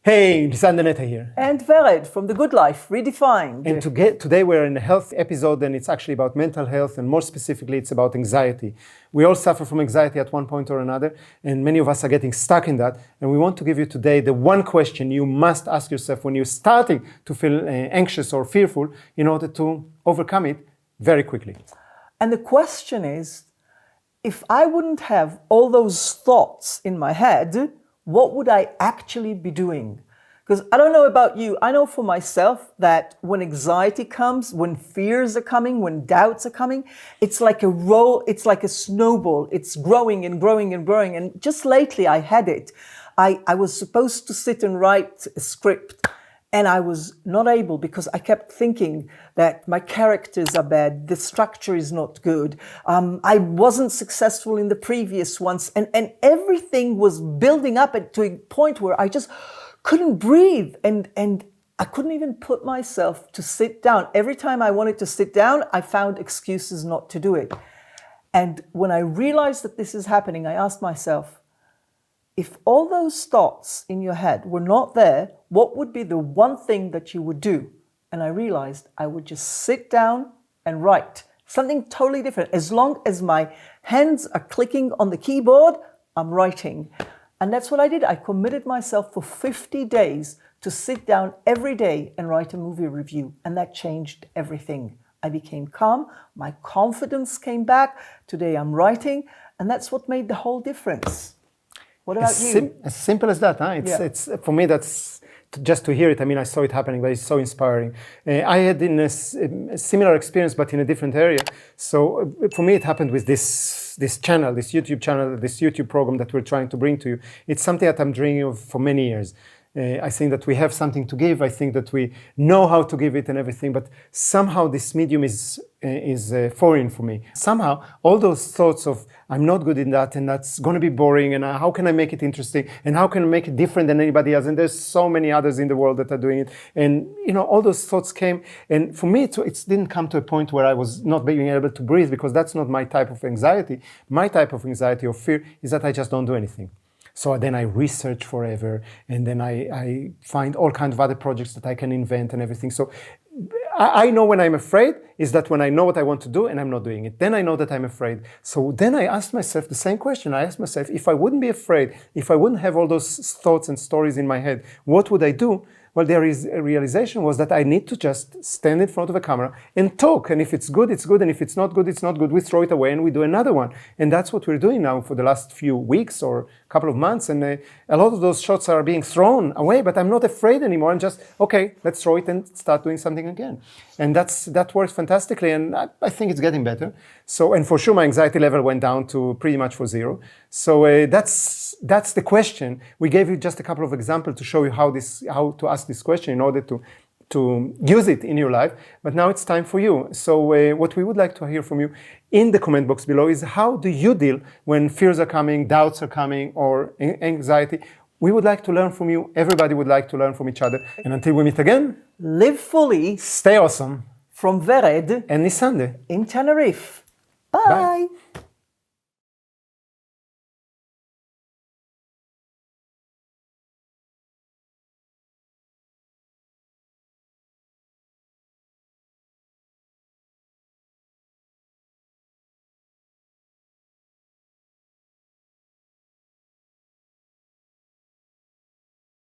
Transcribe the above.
Hey, Neta here. And Vered from The Good Life, Redefined. And today we're in a health episode, and it's actually about mental health, and more specifically, it's about anxiety. We all suffer from anxiety at one point or another, and many of us are getting stuck in that. And we want to give you today the one question you must ask yourself when you're starting to feel anxious or fearful in order to overcome it very quickly. And the question is, if I wouldn't have all those thoughts in my head, what would I actually be doing? Because I don't know about you, I know for myself that when anxiety comes, when fears are coming, when doubts are coming, it's like a snowball. It's growing and growing and growing. And just lately I had it. I was supposed to sit and write a script, and I was not able because I kept thinking that my characters are bad, the structure is not good, I wasn't successful in the previous ones, and everything was building up to a point where I just couldn't breathe, and I couldn't even put myself to sit down. Every time I wanted to sit down, I found excuses not to do it. And when I realized that this is happening, I asked myself, if all those thoughts in your head were not there, what would be the one thing that you would do? And I realized I would just sit down and write. Something totally different. As long as my hands are clicking on the keyboard, I'm writing. And that's what I did. I committed myself for 50 days to sit down every day and write a movie review. And that changed everything. I became calm. My confidence came back. Today I'm writing. And that's what made the whole difference. What about you? As simple as that, huh? It's for me, that's just to hear it. I mean, I saw it happening, but it's so inspiring. I had a similar experience, but in a different area. So for me, it happened with this channel, this YouTube program that we're trying to bring to you. It's something that I'm dreaming of for many years. I think that we have something to give. I think that we know how to give it and everything, but somehow this medium is foreign for me. Somehow all those thoughts of I'm not good in that, and that's going to be boring, and how can I make it interesting, and how can I make it different than anybody else, and there's so many others in the world that are doing it, and all those thoughts came, and for me it didn't come to a point where I was not being able to breathe, because that's not my type of anxiety. My type of anxiety or fear is that I just don't do anything. So then I research forever, and then I find all kinds of other projects that I can invent and everything. So I know when I'm afraid is that when I know what I want to do and I'm not doing it. Then I know that I'm afraid. So then I asked myself the same question. I asked myself, if I wouldn't be afraid, if I wouldn't have all those thoughts and stories in my head, what would I do? Well, there is a realization was that I need to just stand in front of a camera and talk. And if it's good, it's good. And if it's not good, it's not good. We throw it away and we do another one. And that's what we're doing now for the last few weeks or couple of months. And a lot of those shots are being thrown away, but I'm not afraid anymore. I'm just, okay, let's throw it and start doing something again. And that works fantastically. And I think it's getting better. So, and for sure, my anxiety level went down to pretty much for zero. So that's the question. We gave you just a couple of examples to show you how to ask this question in order to use it in your life. But now it's time for you. So what we would like to hear from you in the comment box below is, how do you deal when fears are coming, doubts are coming, or anxiety? We would like to learn from you. Everybody would like to learn from each other. And until we meet again, live fully. Stay awesome. From Vered and Nisande in Tenerife. Bye. Bye.